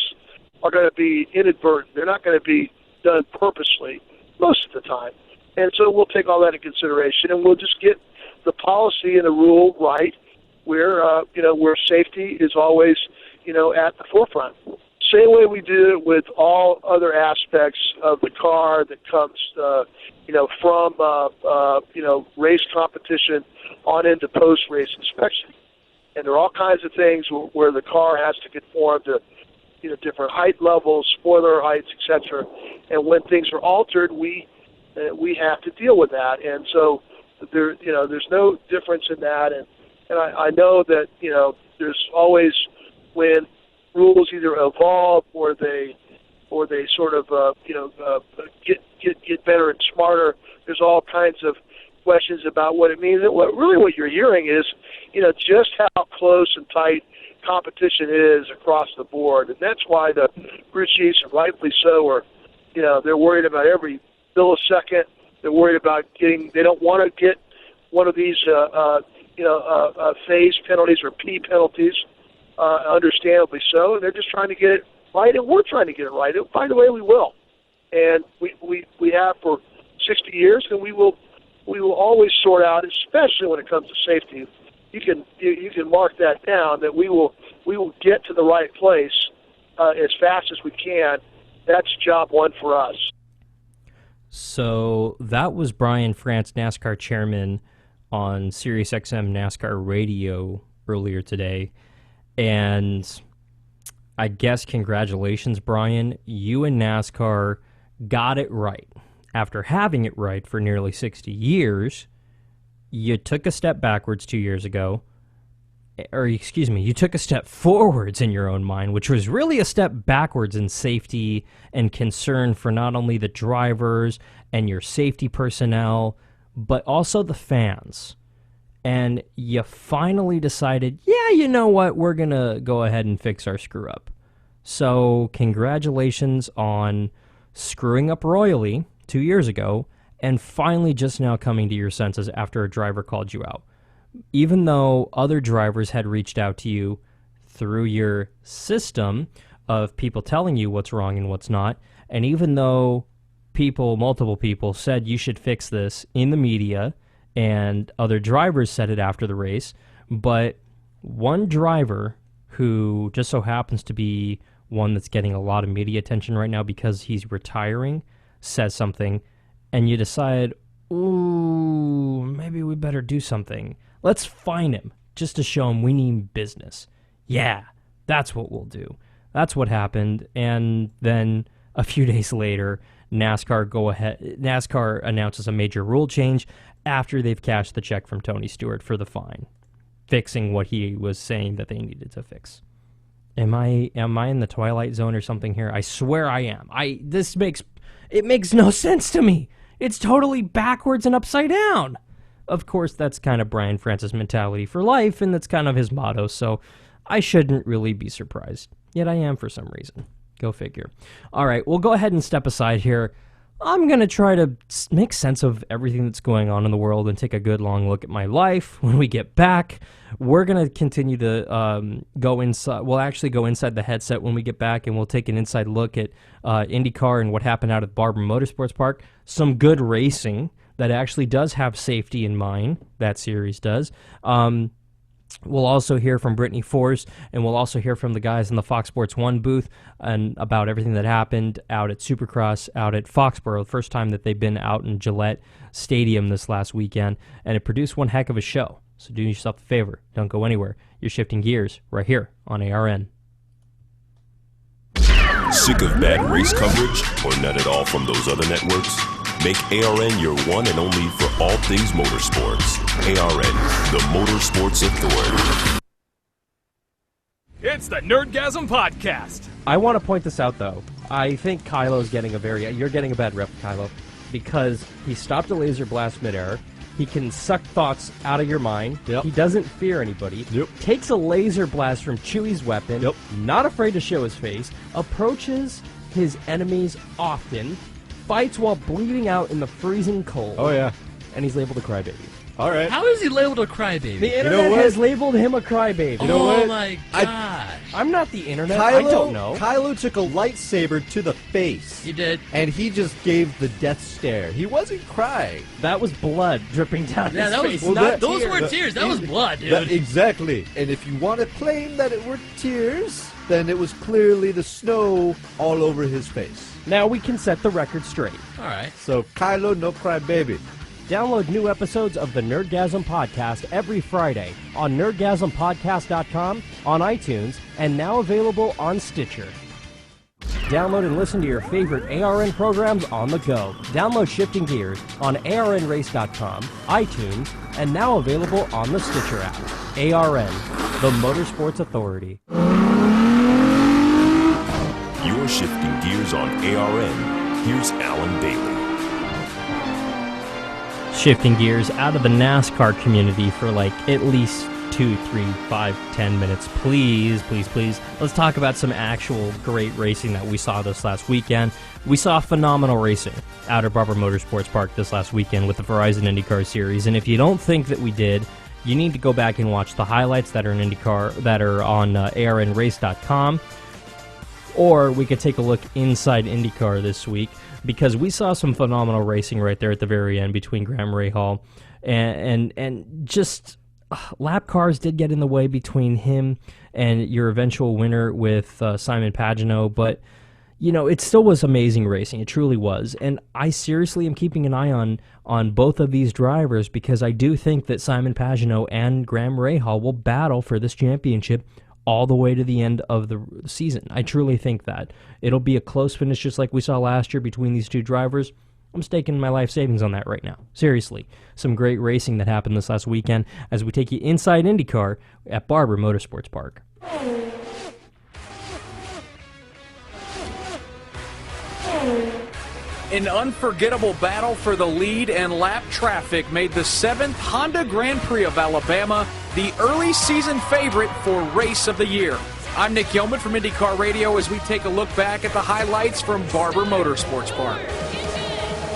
are going to be inadvertent. They're not going to be done purposely most of the time. And so we'll take all that into consideration, and we'll just get the policy and the rule right where, where safety is always, at the forefront. Same way we do it with all other aspects of the car that comes, from, race competition on into post-race inspection. And there are all kinds of things where the car has to conform to, different height levels, spoiler heights, etc. And when things are altered, we have to deal with that. And so there's no difference in that. And I know that, there's always when rules either evolve or they sort of, get better and smarter, there's all kinds of questions about what it means. And what you're hearing is, just how close and tight competition is across the board. And that's why the crew chiefs, rightfully so, are, they're worried about every millisecond. They're worried about they don't want to get one of these, phase penalties or P penalties, understandably so. And they're just trying to get it right, and we're trying to get it right. And by the way, we will. And we have for 60 years, and we will always sort out, especially when it comes to safety. You can mark that down, that we will get to the right place as fast as we can. That's job one for us. So that was Brian France, NASCAR chairman, on SiriusXM NASCAR radio earlier today. And I guess congratulations, Brian. You and NASCAR got it right. After having it right for nearly 60 years, you took a step backwards 2 years ago. You took a step forwards in your own mind, which was really a step backwards in safety and concern for not only the drivers and your safety personnel, but also the fans. And you finally decided, yeah, you know what, we're going to go ahead and fix our screw up. So congratulations on screwing up royally 2 years ago and finally just now coming to your senses after a driver called you out. Even though other drivers had reached out to you through your system of people telling you what's wrong and what's not, and even though multiple people said you should fix this in the media, and other drivers said it after the race, but one driver who just so happens to be one that's getting a lot of media attention right now because he's retiring, says something, and you decide, ooh, maybe we better do something. Let's fine him just to show him we need business. Yeah, that's what we'll do. That's what happened. And then a few days later, NASCAR announces a major rule change, after they've cashed the check from Tony Stewart for the fine, fixing what he was saying that they needed to fix. Am I in the Twilight Zone or something here? I swear I am. It makes no sense to me. It's totally backwards and upside down. Of course, that's kind of Brian Francis' mentality for life, and that's kind of his motto, so I shouldn't really be surprised. Yet I am for some reason. Go figure. All right, we'll go ahead and step aside here. I'm going to try to make sense of everything that's going on in the world and take a good long look at my life. When we get back, we're going to continue to go inside. We'll actually go inside the headset when we get back, and we'll take an inside look at Indycar and what happened out at Barber Motorsports Park. Some good racing that actually does have safety in mind. That series does. We'll also hear from Brittany Force, and we'll also hear from the guys in the Fox Sports 1 booth and about everything that happened out at Supercross, out at Foxborough, the first time that they've been out in Gillette Stadium this last weekend, and it produced one heck of a show. So do yourself a favor. Don't go anywhere. You're shifting gears right here on ARN. Sick of bad race coverage or not at all from those other networks? Make ARN your one and only for all things motorsports. ARN, the Motorsports Authority. It's the Nerdgasm Podcast. I want to point this out, though. I think Kylo's getting you're getting a bad rep, Kylo, because he stopped a laser blast midair. He can suck thoughts out of your mind. Yep. He doesn't fear anybody. Yep. Takes a laser blast from Chewie's weapon. Yep. Not afraid to show his face. Approaches his enemies often. Fights while bleeding out in the freezing cold. Oh, yeah. And he's labeled a crybaby. All right. How is he labeled a crybaby? The internet has labeled him a crybaby. You know what? Oh, my gosh. I'm not the internet. I don't know. Kylo took a lightsaber to the face. He did. And he just gave the death stare. He wasn't crying. That was blood dripping down his face. Those weren't tears. That was blood, dude. Exactly. And if you want to claim that it were tears, then it was clearly the snow all over his face. Now we can set the record straight. All right. So, Kylo, no cry baby. Download new episodes of the Nerdgasm Podcast every Friday on nerdgasmpodcast.com, on iTunes, and now available on Stitcher. Download and listen to your favorite ARN programs on the go. Download Shifting Gears on arnrace.com, iTunes, and now available on the Stitcher app. ARN, the Motorsports Authority. You're shifting gears on ARN. Here's Alan Bailey. Shifting gears out of the NASCAR community for like at least 2, 3, 5, 10 minutes. Please, please, please. Let's talk about some actual great racing that we saw this last weekend. We saw phenomenal racing out at Barber Motorsports Park this last weekend with the Verizon IndyCar Series. And if you don't think that we did, you need to go back and watch the highlights that are in IndyCar, that are on arnrace.com. Or we could take a look inside IndyCar this week, because we saw some phenomenal racing right there at the very end between Graham Rahal and just lap cars did get in the way between him and your eventual winner with Simon Pagenaud, but you know, it still was amazing racing. It truly was. And I seriously am keeping an eye on both of these drivers, because I do think that Simon Pagenaud and Graham Rahal will battle for this championship all the way to the end of the season. I truly think that. It'll be a close finish just like we saw last year between these two drivers. I'm staking my life savings on that right now. Seriously. Some great racing that happened this last weekend as we take you inside IndyCar at Barber Motorsports Park. An unforgettable battle for the lead and lap traffic made the 7th Honda Grand Prix of Alabama the early season favorite for Race of the Year. I'm Nick Yeoman from IndyCar Radio as we take a look back at the highlights from Barber Motorsports Park.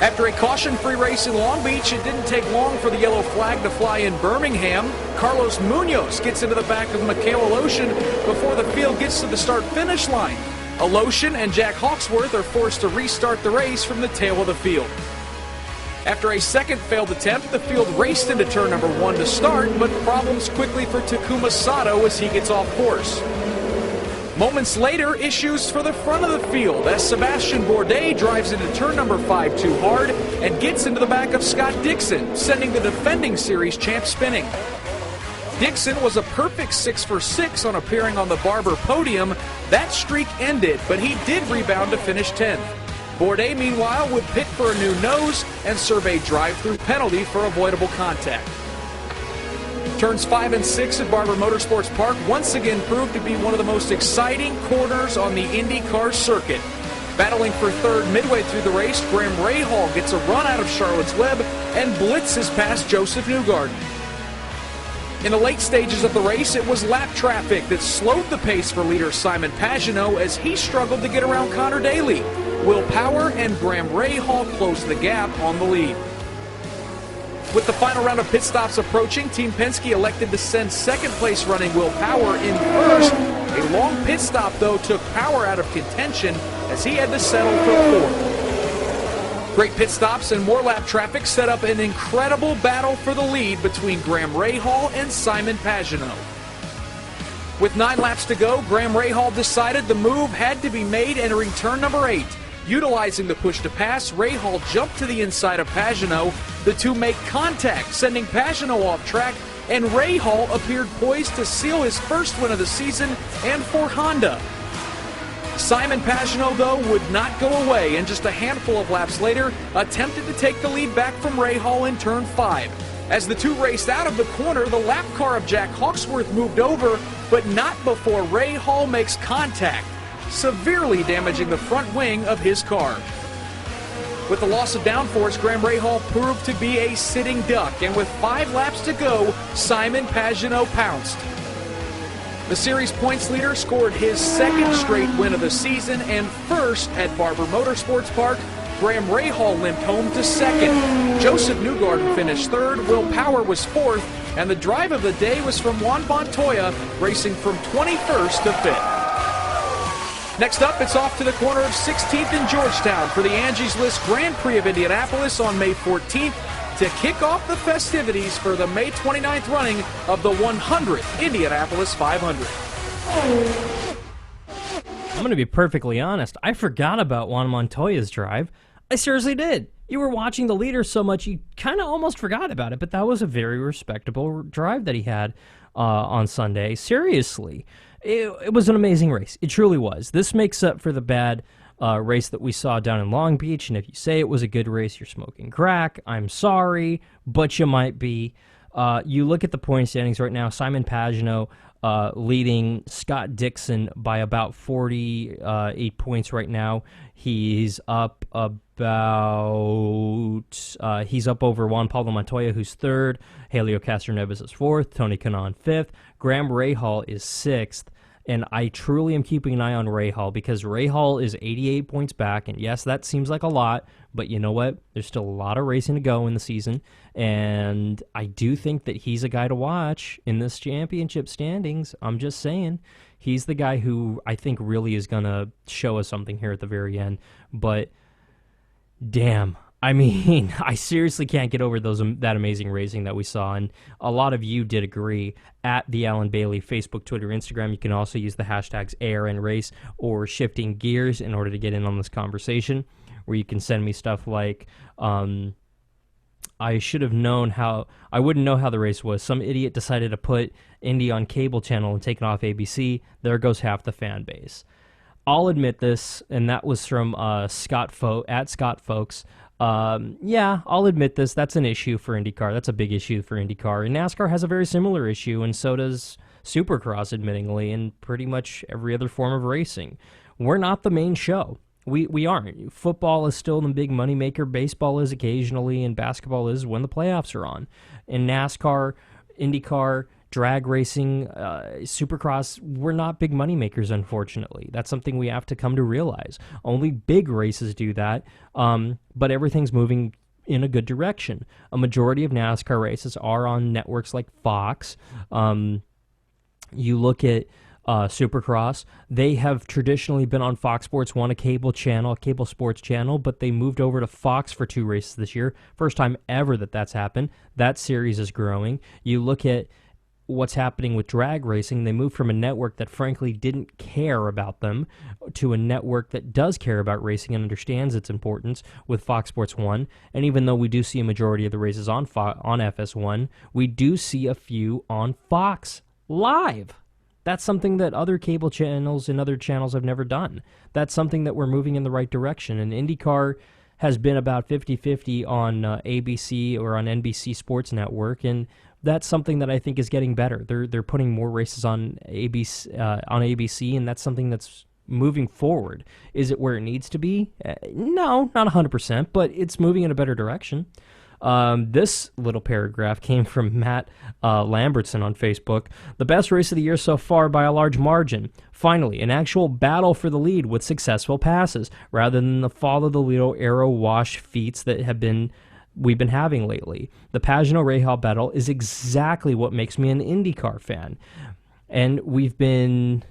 After a caution-free race in Long Beach, it didn't take long for the yellow flag to fly in Birmingham. Carlos Munoz gets into the back of Mikhail Aloshin before the field gets to the start-finish line. Aloshin and Jack Hawksworth are forced to restart the race from the tail of the field. After a second failed attempt, the field raced into turn number 1 to start, but problems quickly for Takuma Sato as he gets off course. Moments later, issues for the front of the field as Sebastian Bourdais drives into turn number 5 too hard and gets into the back of Scott Dixon, sending the defending series champ spinning. Dixon was a perfect 6 for 6 on appearing on the Barber podium. That streak ended, but he did rebound to finish 10th. Bourdais, meanwhile, would pit for a new nose and serve a drive-through penalty for avoidable contact. Turns 5 and 6 at Barber Motorsports Park once again proved to be one of the most exciting corners on the Indycar circuit. Battling for third midway through the race, Graham Rahal gets a run out of Charlotte's Web and blitzes past Joseph Newgarden. In the late stages of the race, it was lap traffic that slowed the pace for leader Simon Pagenaud as he struggled to get around Connor Daly. Will Power and Graham Rahal closed the gap on the lead. With the final round of pit stops approaching, Team Penske elected to send second-place running Will Power in first. A long pit stop, though, took Power out of contention as he had to settle for fourth. Great pit stops and more lap traffic set up an incredible battle for the lead between Graham Rahal and Simon Pagenaud. With 9 laps to go, Graham Rahal decided the move had to be made entering turn number 8. Utilizing the push to pass, Rahal jumped to the inside of Pagenaud. The two make contact, sending Pagenaud off track, and Rahal appeared poised to seal his first win of the season and for Honda. Simon Pagenaud, though, would not go away, and just a handful of laps later, attempted to take the lead back from Rahal in turn 5. As the two raced out of the corner, the lap car of Jack Hawksworth moved over, but not before Rahal makes contact, severely damaging the front wing of his car. With the loss of downforce, Graham Rahal proved to be a sitting duck, and with 5 laps to go, Simon Pagenaud pounced. The series points leader scored his second straight win of the season and first at Barber Motorsports Park. Graham Rahal limped home to second. Joseph Newgarden finished third, Will Power was fourth, and the drive of the day was from Juan Montoya, racing from 21st to 5th. Next up, it's off to the corner of 16th in Georgetown for the Angie's List Grand Prix of Indianapolis on May 14th to kick off the festivities for the May 29th running of the 100th Indianapolis 500. I'm going to be perfectly honest. I forgot about Juan Montoya's drive. I seriously did. You were watching the leader so much, you kind of almost forgot about it, but that was a very respectable drive that he had on Sunday. Seriously. It was an amazing race. It truly was. This makes up for the bad race that we saw down in Long Beach, and if you say it was a good race, you're smoking crack. I'm sorry, but you might be. You look at the point standings right now, Simon Pagenaud leading Scott Dixon by about 48 points right now. He's up he's up over Juan Pablo Montoya, who's third. Helio Castroneves is fourth. Tony Kanaan fifth. Graham Rahal is sixth. And I truly am keeping an eye on Rahal because Rahal is 88 points back. And yes, that seems like a lot, but you know what? There's still a lot of racing to go in the season. And I do think that he's a guy to watch in this championship standings. I'm just saying. He's the guy who I think really is going to show us something here at the very end. But damn. I mean, I seriously can't get over that amazing racing that we saw, and a lot of you did agree. At the Alan Bailey, Facebook, Twitter, Instagram. You can also use the hashtags ARNRace or Shifting Gears in order to get in on this conversation, where you can send me stuff like, I should have known how, I wouldn't know how the race was. Some idiot decided to put Indy on cable channel and take it off ABC. There goes half the fan base. I'll admit this, and that was from Scott Folks. Yeah, I'll admit this. That's an issue for IndyCar. That's a big issue for IndyCar. And NASCAR has a very similar issue, and so does Supercross, admittingly, and pretty much every other form of racing. We're not the main show. We aren't. Football is still the big moneymaker. Baseball is occasionally, and basketball is when the playoffs are on. In NASCAR, IndyCar, drag racing, Supercross, we're not big moneymakers, unfortunately. That's something we have to come to realize. Only big races do that, but everything's moving in a good direction. A majority of NASCAR races are on networks like Fox. You look at Supercross, they have traditionally been on Fox Sports 1, a cable sports channel, but they moved over to Fox for 2 races this year. First time ever that's happened. That series is growing. You look at what's happening with drag racing. They moved from a network that frankly didn't care about them to a network that does care about racing and understands its importance with Fox Sports 1. And even though we do see a majority of the races on FS1, we do see a few on Fox live. That's something that other cable channels and other channels have never done. That's something that we're moving in the right direction. And IndyCar has been about 50-50 on ABC or on NBC Sports Network, and that's something that I think is getting better. They're putting more races on ABC, and that's something that's moving forward. Is it where it needs to be? No, not 100%, but it's moving in a better direction. This little paragraph came from Matt Lambertson on Facebook. The best race of the year so far by a large margin. Finally, an actual battle for the lead with successful passes, rather than the follow-the-leader arrow wash feats that we've been having lately. The Pagenaud-Rahal battle is exactly what makes me an IndyCar fan. And we've been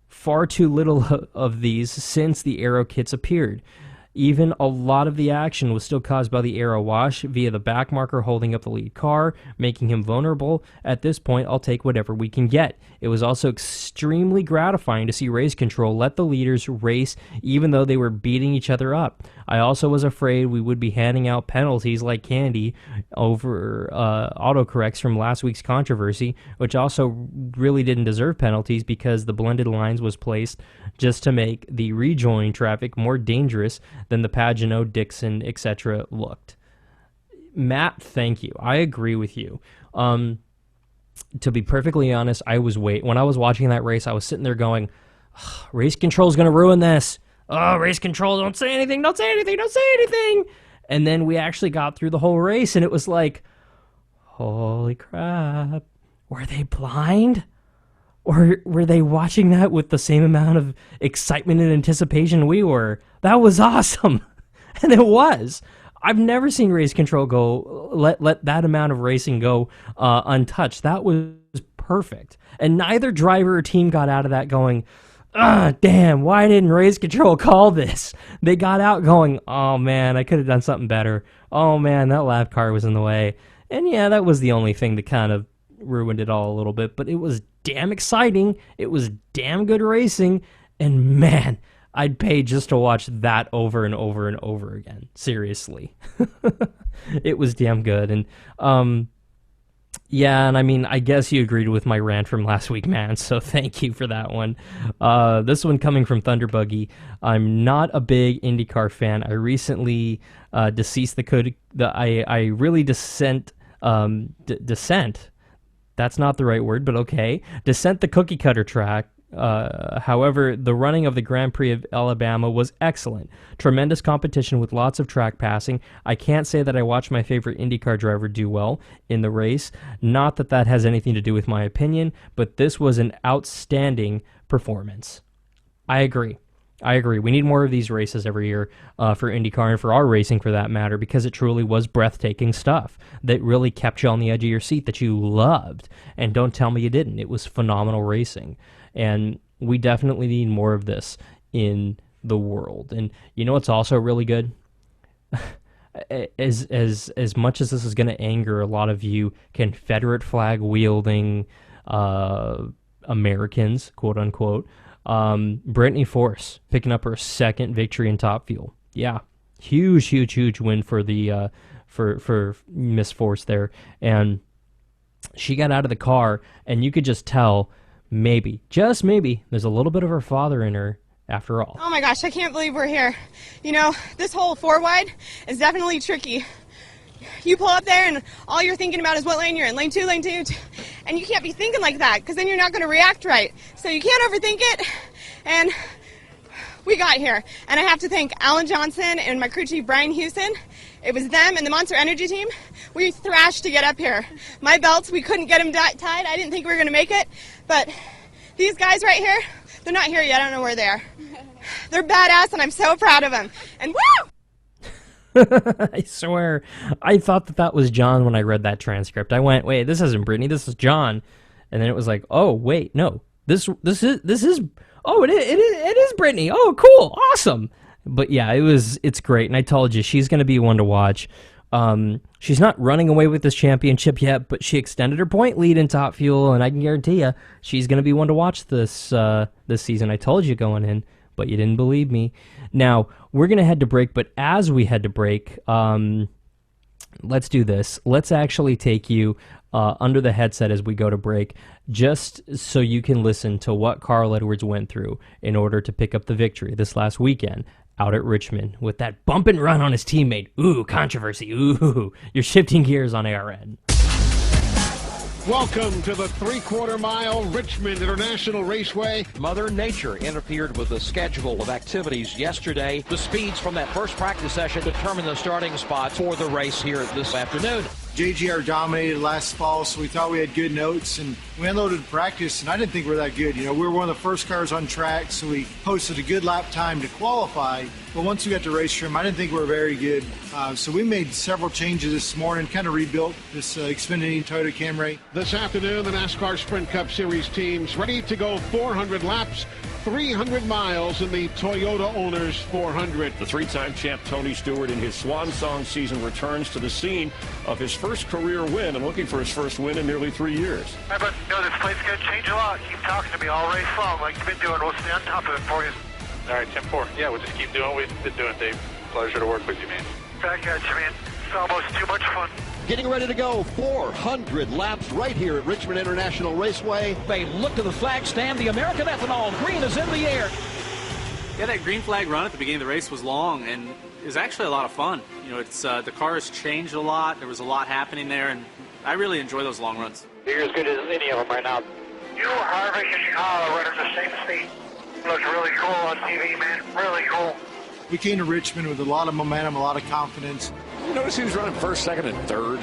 far too little of these since the arrow kits appeared. Even a lot of the action was still caused by the arrow wash via the back marker holding up the lead car, making him vulnerable. At this point, I'll take whatever we can get. It was also extremely gratifying to see Race Control let the leaders race even though they were beating each other up. I also was afraid we would be handing out penalties like candy over autocorrects from last week's controversy, which also really didn't deserve penalties because the blended lines was placed just to make the rejoin traffic more dangerous than the Pagenaud, Dixon, etc. looked. Matt, thank you. I agree with you. To be perfectly honest, when I was watching that race, I was sitting there going, Race Control's going to ruin this. Oh, Race Control, don't say anything, don't say anything, don't say anything. And then we actually got through the whole race, and it was like, holy crap. Were they blind? Or were they watching that with the same amount of excitement and anticipation we were? That was awesome. And it was. I've never seen Race Control go, let that amount of racing go untouched. That was perfect. And neither driver or team got out of that going, damn, why didn't Race Control call this? They got out going, oh man, I could have done something better. Oh man, that lap car was in the way. And yeah, that was the only thing that kind of ruined it all a little bit, but it was damn exciting. It was damn good racing, and man, I'd pay just to watch that over and over and over again. Seriously. It was damn good. And yeah, and I mean, I guess you agreed with my rant from last week, man, so thank you for that one. This one coming from Thunderbuggy. I'm not a big IndyCar fan. I recently deceased I really dissent. That's not the right word, but okay. Descent the cookie cutter track. However, the running of the Grand Prix of Alabama was excellent. Tremendous competition with lots of track passing. I can't say that I watched my favorite IndyCar driver do well in the race. Not that that has anything to do with my opinion, but this was an outstanding performance. I agree. We need more of these races every year for IndyCar and for our racing for that matter, because it truly was breathtaking stuff that really kept you on the edge of your seat that you loved. And don't tell me you didn't. It was phenomenal racing. And we definitely need more of this in the world. And you know what's also really good? As much as this is going to anger a lot of you Confederate flag wielding Americans, quote unquote, Brittany Force picking up her second victory in Top Fuel. Yeah, huge win for the for Miss Force there, and she got out of the car, and you could just tell, maybe, just maybe, there's a little bit of her father in her after all. Oh my gosh, I can't believe we're here. You know, this whole four wide is definitely tricky. You pull up there and all you're thinking about is what lane you're in, lane two, and you can't be thinking like that because then you're not going to react right. So you can't overthink it, and we got here. And I have to thank Alan Johnson and my crew chief Brian Houston. It was them and the Monster Energy team. We thrashed to get up here. My belts, we couldn't get them tied. I didn't think we were going to make it, but these guys right here, they're not here yet. I don't know where they are. They're badass, and I'm so proud of them. And woo! I swear, I thought that was John when I read that transcript. I went, wait, this isn't Brittany, this is John. And then it was like, oh, wait, no, this is, oh, it is Brittany. Oh, cool, awesome. But yeah, it's great. And I told you, she's going to be one to watch. She's not running away with this championship yet, but she extended her point lead in Top Fuel, and I can guarantee you, she's going to be one to watch this season. I told you going in, but you didn't believe me. Now, we're going to head to break, but as we head to break, let's do this. Let's actually take you under the headset as we go to break, just so you can listen to what Carl Edwards went through in order to pick up the victory this last weekend out at Richmond with that bump and run on his teammate. Ooh, controversy. Ooh, you're shifting gears on ARN. Welcome to the 3/4 mile Richmond International Raceway. Mother Nature interfered with the schedule of activities yesterday. The speeds from that first practice session determined the starting spot for the race here this afternoon. JGR dominated last fall, so we thought we had good notes, and we unloaded practice, and I didn't think we were that good. You know, we were one of the first cars on track, so we posted a good lap time to qualify, but once we got to race trim, I didn't think we were very good. So we made several changes this morning, kind of rebuilt this Xfinity Toyota Camry. This afternoon, the NASCAR Sprint Cup Series teams ready to go 400 laps, 300 miles in the Toyota Owners 400. The three-time champ Tony Stewart in his swan song season returns to the scene of his first career win and looking for his first win in nearly 3 years. Hey, but you know, this place's going to change a lot. Keep talking to me all race long like you've been doing. We'll stay on top of it for you. All right, 10-4. Yeah, we'll just keep doing what we've been doing, Dave. Pleasure to work with you, man. Back at you, man. It's almost too much fun. Getting ready to go 400 laps right here at Richmond International Raceway. They look to the flag stand. The American Ethanol green is in the air. Yeah, that green flag run at the beginning of the race was long and it was actually a lot of fun. You know, it's the car has changed a lot. There was a lot happening there, and I really enjoy those long runs. You're as good as any of them right now. You, Harvick, and Kyle running the same speed. Looks really cool on TV, man. Really cool. We came to Richmond with a lot of momentum, a lot of confidence. You notice who's running first, second, and third?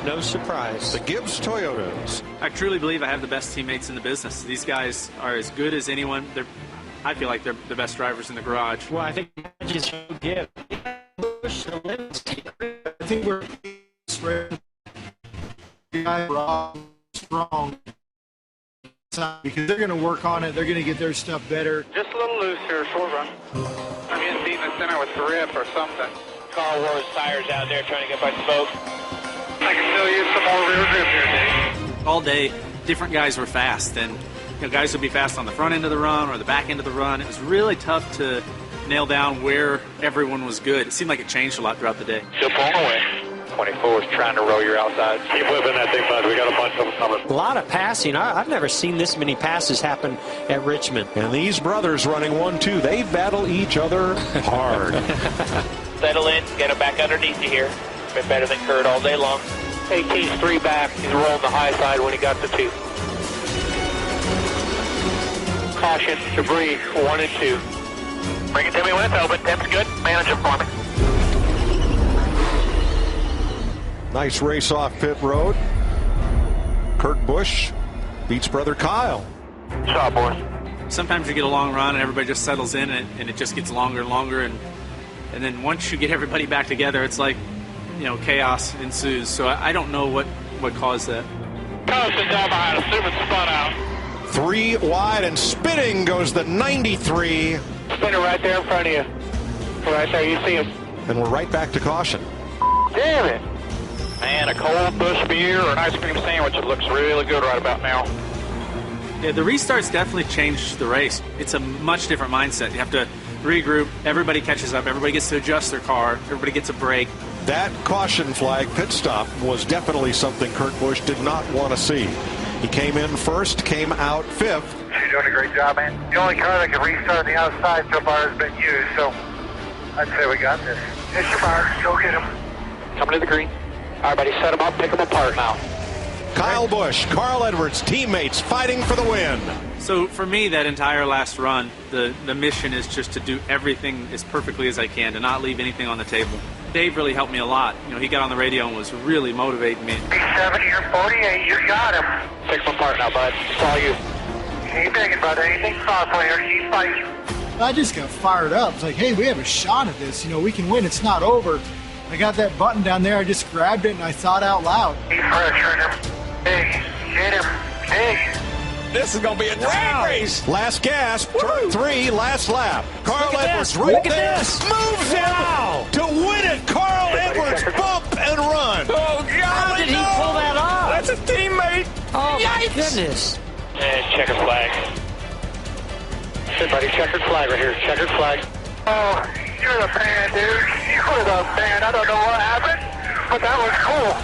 No surprise. The Gibbs Toyotas. I truly believe I have the best teammates in the business. These guys are as good as anyone. I feel like they're the best drivers in the garage. Well, I think just give. I think we're strong because they're going to work on it. They're going to get their stuff better. Just a little loose here, short run. I'm in deep in the center with grip or something. Carl wore his tires out there trying to get by smoke. I can still use some more rear grip here, Dave. All day, different guys were fast, and guys would be fast on the front end of the run or the back end of the run. It was really tough to nail down where everyone was good. It seemed like it changed a lot throughout the day. Still pulling away. 24 is trying to roll your outside. Keep whipping that thing, bud. We got a bunch of them coming. A lot of passing. I've never seen this many passes happen at Richmond. And these brothers running 1-2, they battle each other hard. Settle in, get him back underneath you here. Been better than Kurt all day long. 18's 3 back. He's rolling the high side when he got to 2. Caution, debris, 1 and 2. Bring it to me when it's open. Temp's good. Manage it for me. Nice race off pit road. Kurt Busch beats brother Kyle. Shot, boys. Sometimes you get a long run and everybody just settles in and it just gets longer and longer. And then once you get everybody back together, it's like, chaos ensues. So I don't know what caused that. Kyle's been down behind us. Super spun out. 3 wide and spinning goes the 93. Spinner right there in front of you. Right there, you see him. And we're right back to caution. Damn it. Man, a cold Busch beer or an ice cream sandwich, it looks really good right about now. Yeah, the restarts definitely changed the race. It's a much different mindset. You have to regroup. Everybody catches up. Everybody gets to adjust their car. Everybody gets a break. That caution flag pit stop was definitely something Kurt Busch did not want to see. He came in first, came out 5th. You're doing a great job, man. The only car that can restart on the outside so far has been used, so I'd say we got this. Hit your bar. Go get him. Coming to the green. Everybody set them up, pick them apart now. Kyle Busch, Carl Edwards, teammates fighting for the win. So for me, that entire last run, the mission is just to do everything as perfectly as I can, to not leave anything on the table. Dave really helped me a lot. He got on the radio and was really motivating me. 70 or 48, you got him. Pick them apart now, bud. It's all you. Keep digging, brother. Anything soft player, keep fighting. I just got fired up. It's like, hey, we have a shot at this. We can win. It's not over. I got that button down there. I just grabbed it and I thought out loud. Keep pressuring him. Hey, get him. Hey. This is going to be a drag race. Last gas, turn 3, last lap. Carl Edwards right there. Moves now to win it. Carl Edwards bump and run. Oh, God. How did he pull that off? That's a teammate. Oh, my goodness. And checkered flag. Hey, buddy, checkered flag right here. Checkered flag. Oh, you're the man, dude. You're the man. I don't know what happened, but that was cool.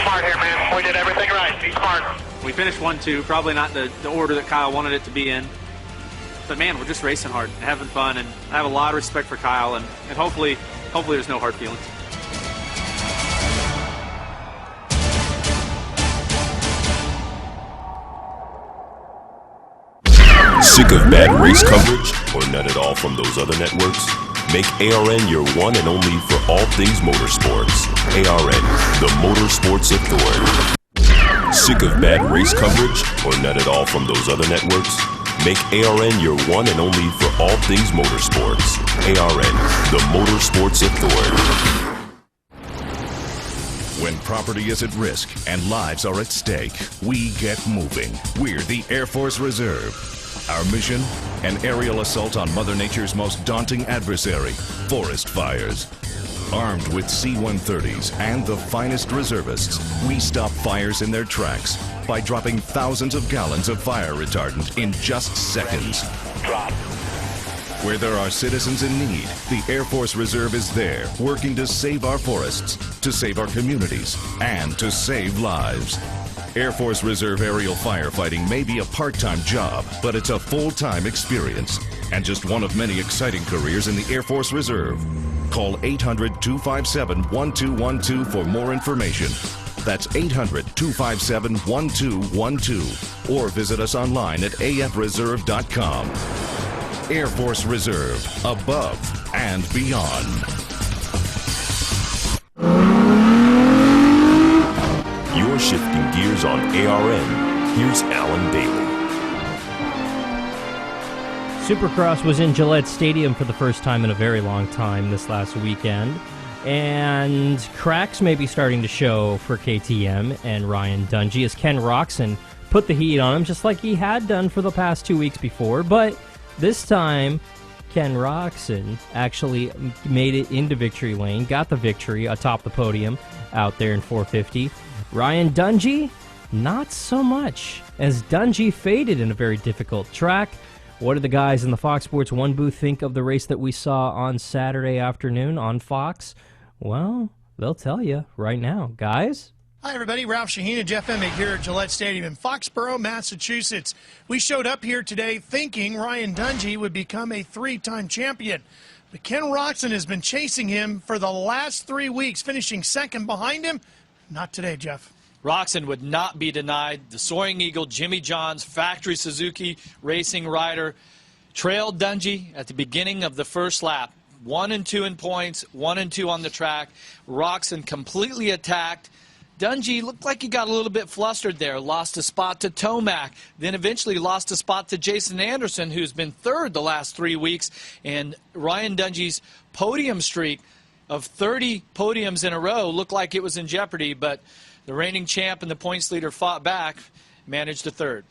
smart here, man. We did everything right. Be smart. We finished 1-2, probably not the order that Kyle wanted it to be in. But, man, we're just racing hard and having fun, and I have a lot of respect for Kyle, and hopefully there's no hard feelings. Sick of bad race coverage or none at all from those other networks? Make ARN your one and only for all things motorsports. ARN, the Motorsports Authority. Sick of bad race coverage or none at all from those other networks? Make ARN your one and only for all things motorsports. ARN, the Motorsports Authority. When property is at risk and lives are at stake, we get moving. We're the Air Force Reserve. Our mission? An aerial assault on Mother Nature's most daunting adversary, forest fires. Armed with C-130s and the finest reservists, we stop fires in their tracks by dropping thousands of gallons of fire retardant in just seconds. Drop. Where there are citizens in need, the Air Force Reserve is there, working to save our forests, to save our communities, and to save lives. Air Force Reserve aerial firefighting may be a part-time job, but it's a full-time experience, and just one of many exciting careers in the Air Force Reserve. Call 800-257-1212 for more information. That's 800-257-1212, or visit us online at afreserve.com. Air Force Reserve, above and beyond. You're shifting gears on ARN. Here's Alan Bailey. Supercross was in Gillette Stadium for the first time in a very long time this last weekend. And cracks may be starting to show for KTM and Ryan Dungey as Ken Roczen put the heat on him just like he had done for the past 2 weeks before. But this time, Ken Roczen actually made it into victory lane, got the victory atop the podium out there in 450. Ryan Dungey, not so much, as Dungey faded in a very difficult track. What did the guys in the Fox Sports 1 booth think of the race that we saw on Saturday afternoon on Fox? Well, they'll tell you right now. Guys? Hi, everybody. Ralph Shaheen and Jeff Emig here at Gillette Stadium in Foxborough, Massachusetts. We showed up here today thinking Ryan Dungey would become a three-time champion. But Ken Roczen has been chasing him for the last 3 weeks, finishing second behind him. Not today, Jeff. Roczen would not be denied. The Soaring Eagle, Jimmy John's factory Suzuki racing rider, trailed Dungey at the beginning of the first lap. 1 and 2 in points, 1 and 2 on the track. Roczen completely attacked. Dungey looked like he got a little bit flustered there, lost a spot to Tomac, then eventually lost a spot to Jason Anderson, who's been third the last 3 weeks. And Ryan Dungey's podium streak of 30 podiums in a row looked like it was in jeopardy, but the reigning champ and the points leader fought back, managed a third.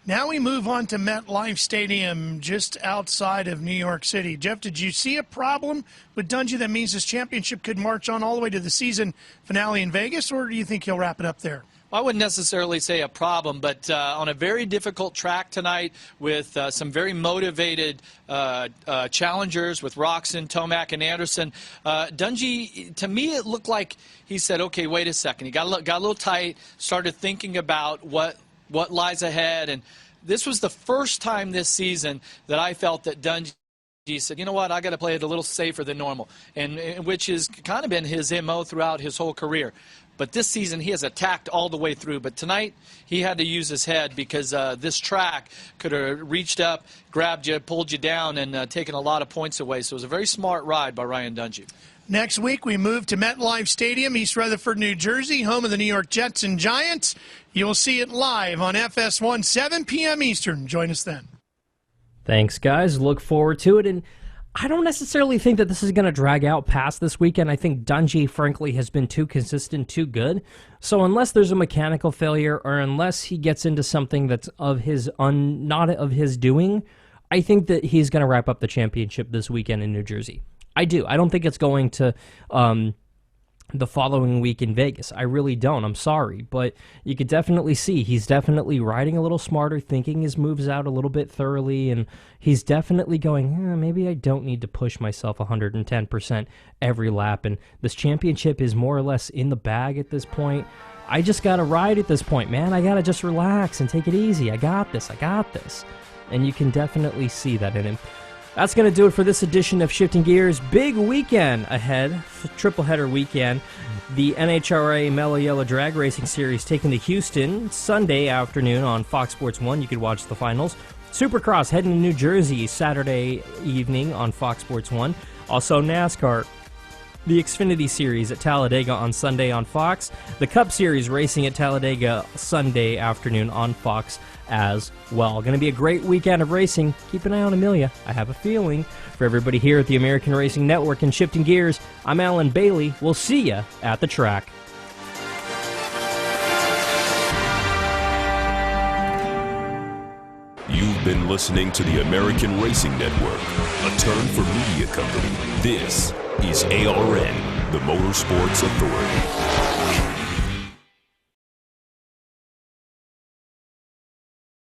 Now we move on to MetLife Stadium just outside of New York City. Jeff, did you see a problem with Dungey that means his championship could march on all the way to the season finale in Vegas, or do you think he'll wrap it up there? I wouldn't necessarily say a problem, but on a very difficult track tonight with some very motivated challengers with Roczen, Tomac, and Anderson, Dungey, to me, it looked like he said, okay, wait a second. He got a little tight, started thinking about what lies ahead, and this was the first time this season that I felt that Dungey said, you know what, I got to play it a little safer than normal, and which has kind of been his MO throughout his whole career. But this season, he has attacked all the way through. But tonight, he had to use his head because this track could have reached up, grabbed you, pulled you down, and taken a lot of points away. So it was a very smart ride by Ryan Dungey. Next week, we move to MetLife Stadium, East Rutherford, New Jersey, home of the New York Jets and Giants. You'll see it live on FS1, 7 p.m. Eastern. Join us then. Thanks, guys. Look forward to it. And I don't necessarily think that this is going to drag out past this weekend. I think Dungey, frankly, has been too consistent, too good. So unless there's a mechanical failure or unless he gets into something that's of his not of his doing, I think that he's going to wrap up the championship this weekend in New Jersey. I do. I don't think it's going to the following week in Vegas. I really don't. I'm sorry. But you could definitely see he's definitely riding a little smarter, thinking his moves out a little bit thoroughly, and he's definitely going, maybe I don't need to push myself 110% every lap. And this championship is more or less in the bag at this point. I just got to ride at this point, man. I got to just relax and take it easy. I got this. And you can definitely see that in him. That's going to do it for this edition of Shifting Gears. Big weekend ahead, triple header weekend. The NHRA Mellow Yellow Drag Racing Series taking to Houston Sunday afternoon on Fox Sports 1. You could watch the finals. Supercross heading to New Jersey Saturday evening on Fox Sports 1. Also NASCAR, the Xfinity Series at Talladega on Sunday on Fox. The Cup Series racing at Talladega Sunday afternoon on Fox as well. Going to be a great weekend of racing. Keep an eye on Amelia. I have a feeling. For everybody here at the American Racing Network and Shifting Gears, I'm Alan Bailey. We'll see you at the track. You've been listening to the American Racing Network, a turn for media company. This is ARN, the Motorsports Authority.